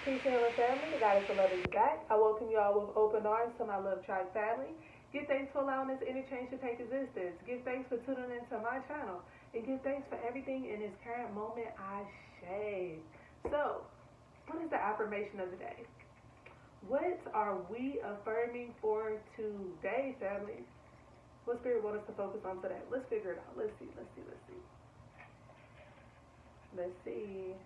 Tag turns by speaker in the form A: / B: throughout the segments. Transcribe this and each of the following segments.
A: Peace and healing family, the goddess of love is back. I welcome you all with open arms to my Love Tribe family. Give thanks for allowing this interchange to take existence. Give thanks for tuning into my channel. And give thanks for everything in this current moment I shade. So, what is the affirmation of the day? What are we affirming for today, family? What spirit wants us to focus on today? Let's figure it out. Let's see.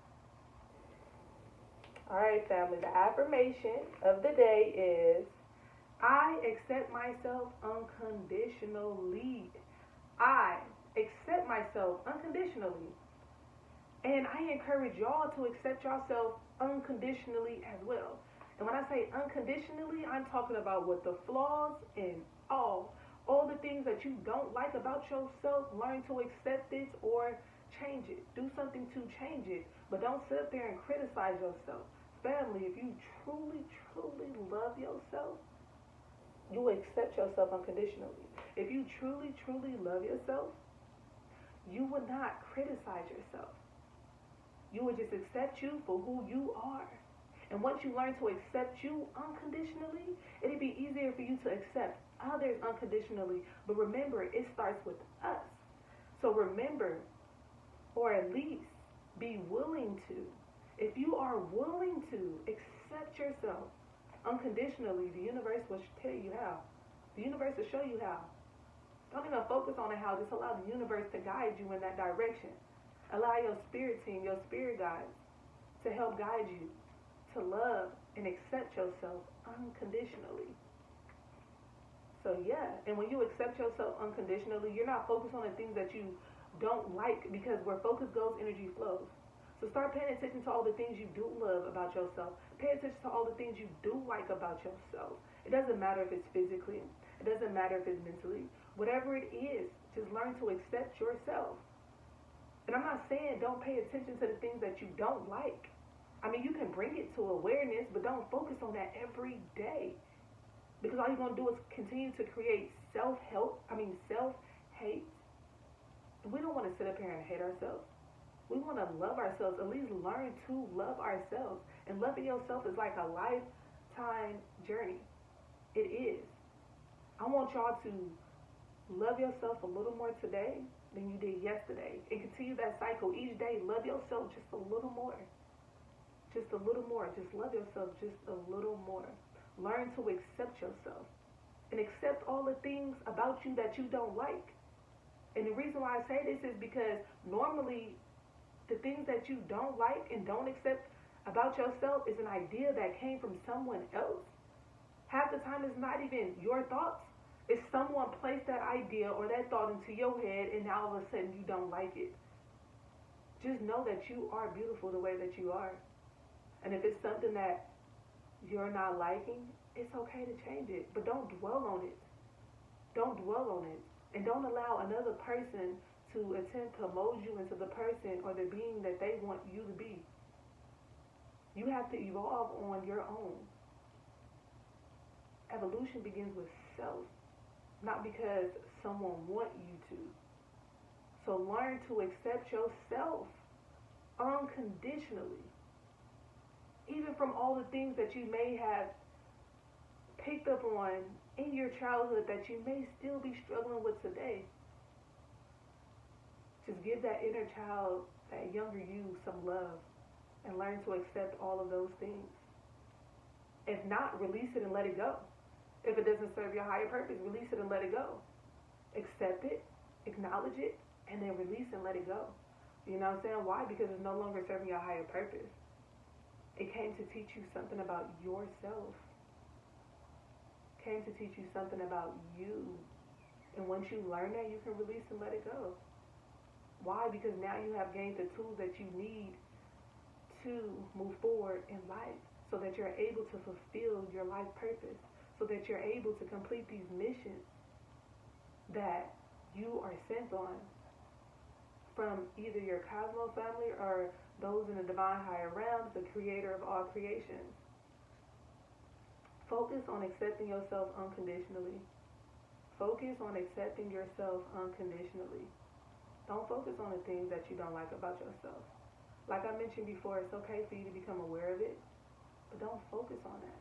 A: Alright, family, the affirmation of the day is I accept myself unconditionally. I accept myself unconditionally. And I encourage y'all to accept yourself unconditionally as well. And when I say unconditionally, I'm talking about with the flaws and all the things that you don't like about yourself. Learn to accept it or change it. Do something to change it. But don't sit up there and criticize yourself. Family, if you truly love yourself, you will accept yourself unconditionally. If you truly love yourself, you would not criticize yourself. You would just accept you for who you are. And once you learn to accept you unconditionally, it'll be easier for you to accept others unconditionally. But remember, it starts with us. So remember, or at least be willing to. If you are willing to accept yourself unconditionally, the universe will tell you how. The universe will show you how. Don't even focus on the how. Just allow the universe to guide you in that direction. Allow your spirit team, your spirit guides, to help guide you to love and accept yourself unconditionally. So yeah, and when you accept yourself unconditionally, you're not focused on the things that you don't like, because where focus goes, energy flows. So start paying attention to all the things you do love about yourself. Pay attention to all the things you do like about yourself. It doesn't matter if it's physically. It doesn't matter if it's mentally. Whatever it is, just learn to accept yourself. And I'm not saying don't pay attention to the things that you don't like. I mean, you can bring it to awareness, but don't focus on that every day. Because all you're going to do is continue to create self-hate. We don't want to sit up here and hate ourselves. We want to love ourselves, at least learn to love ourselves. And loving yourself is like a lifetime journey. It is. I want y'all to love yourself a little more today than you did yesterday. And continue that cycle each day. Love yourself just a little more. Just a little more. Just love yourself just a little more. Learn to accept yourself. And accept all the things about you that you don't like. And the reason why I say this is because normally the things that you don't like and don't accept about yourself is an idea that came from someone else. Half the time it's not even your thoughts. It's someone placed that idea or that thought into your head, and now all of a sudden you don't like it. Just know that you are beautiful the way that you are. And if it's something that you're not liking, it's okay to change it. But don't dwell on it. Don't dwell on it. And don't allow another person to attempt to mold you into the person or the being that they want you to be. You have to evolve on your own. Evolution begins with self, not because someone wants you to. So learn to accept yourself unconditionally. Even from all the things that you may have picked up on in your childhood that you may still be struggling with today. Just give that inner child, that younger you, some love and learn to accept all of those things. If not, release it and let it go. If it doesn't serve your higher purpose, release it and let it go. Accept it, acknowledge it, and then release and let it go. You know what I'm saying? Why? Because it's no longer serving your higher purpose. It came to teach you something about yourself. It came to teach you something about you. And once you learn that, you can release and let it go. Why? Because now you have gained the tools that you need to move forward in life so that you're able to fulfill your life purpose, so that you're able to complete these missions that you are sent on from either your cosmos family or those in the divine higher realms, the creator of all creations. Focus on accepting yourself unconditionally. Focus on accepting yourself unconditionally. Don't focus on the things that you don't like about yourself. Like I mentioned before, it's okay for you to become aware of it. don't focus on that.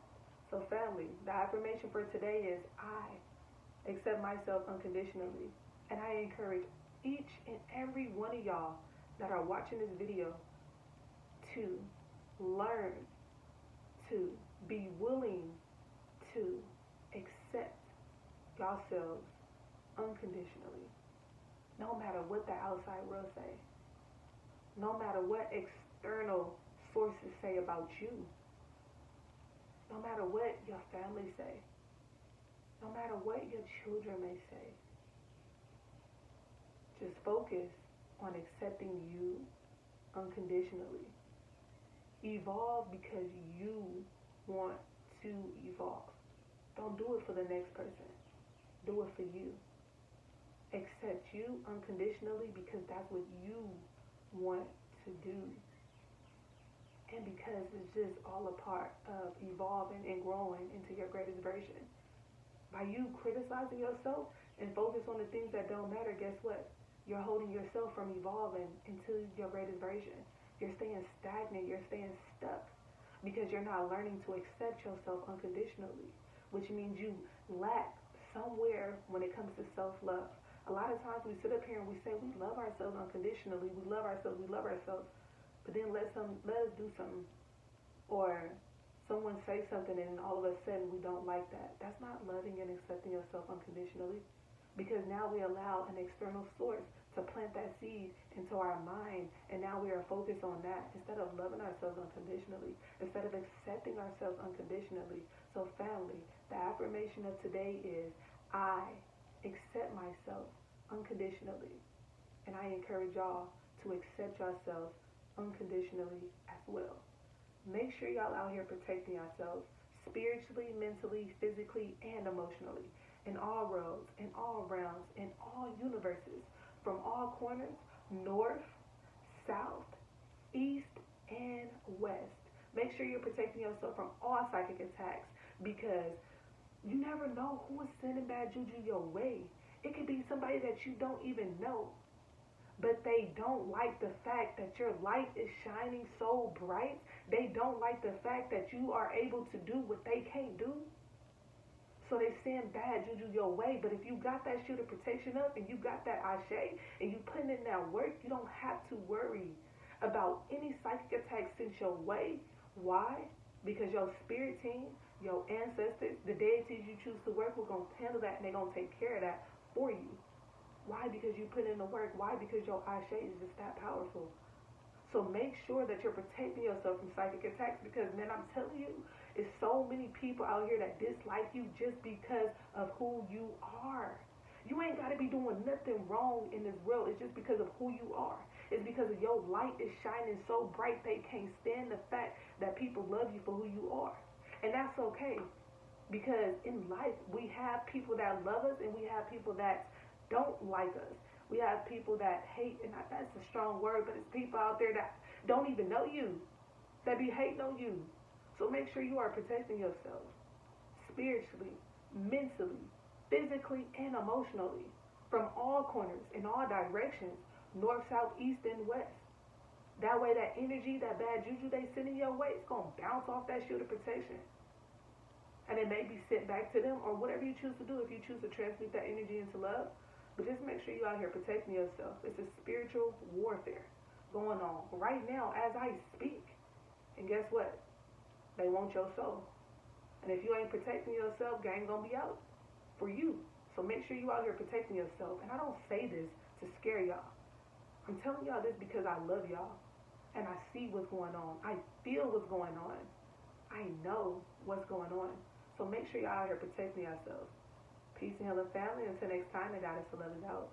A: So family, the affirmation for today is I accept myself unconditionally. And I encourage each and every one of y'all that are watching this video to learn to be willing to accept yourselves unconditionally. No matter what the outside world say. No matter what external sources say about you. No matter what your family say. No matter what your children may say. Just focus on accepting you unconditionally. Evolve because you want to evolve. Don't do it for the next person. Do it for you. Accept you unconditionally because that's what you want to do. And because it's just all a part of evolving and growing into your greatest version. By you criticizing yourself and focus on the things that don't matter, guess what? You're holding yourself from evolving into your greatest version. You're staying stagnant. You're staying stuck because you're not learning to accept yourself unconditionally, which means you lack somewhere when it comes to self-love. A lot of times we sit up here and we say we love ourselves unconditionally. We love ourselves. We love ourselves. But then let us do something, or someone say something and all of a sudden we don't like that. That's not loving and accepting yourself unconditionally, because now we allow an external source to plant that seed into our mind, and now we are focused on that instead of loving ourselves unconditionally, instead of accepting ourselves unconditionally. So family, the affirmation of today is I accept myself unconditionally, and I encourage y'all to accept yourselves unconditionally as well. Make sure y'all out here protecting yourselves spiritually, mentally, physically, and emotionally, in all roads, in all realms, in all universes, from all corners, north, south, east, and west. Make sure you're protecting yourself from all psychic attacks, because you never know who is sending bad juju your way. It could be somebody that you don't even know, but they don't like the fact that your light is shining so bright. They don't like the fact that you are able to do what they can't do. So they send bad juju your way. But if you got that shield of protection up and you got that ashe and you putting in that work, you don't have to worry about any psychic attacks sent your way. Why? Because your spirit team, your ancestors, the deities you choose to work with, going to handle that, and they're going to take care of that for you. Why? Because you put in the work. Why? Because your ashe is just that powerful. So make sure that you're protecting yourself from psychic attacks, because, man, I'm telling you, it's so many people out here that dislike you just because of who you are. You ain't got to be doing nothing wrong in this world. It's just because of who you are. It's because of your light is shining so bright they can't stand the fact that people love you for who you are. And that's okay, because in life we have people that love us and we have people that don't like us. We have people that hate, and that's a strong word, but it's people out there that don't even know you, that be hating on you. So make sure you are protecting yourself spiritually, mentally, physically, and emotionally from all corners, in all directions, north, south, east, and west. That way that energy, that bad juju they sending your way, it's going to bounce off that shield of protection. And it may be sent back to them, or whatever you choose to do, if you choose to transmute that energy into love. But just make sure you're out here protecting yourself. It's a spiritual warfare going on right now as I speak. And guess what? They want your soul. And if you ain't protecting yourself, gang gonna be out for you. So make sure you out here protecting yourself. And I don't say this to scare y'all. I'm telling y'all this because I love y'all. And I see what's going on. I feel what's going on. I know what's going on. So make sure y'all out here protecting yourselves. Peace and healing, family. Until next time, the goddess of love is out.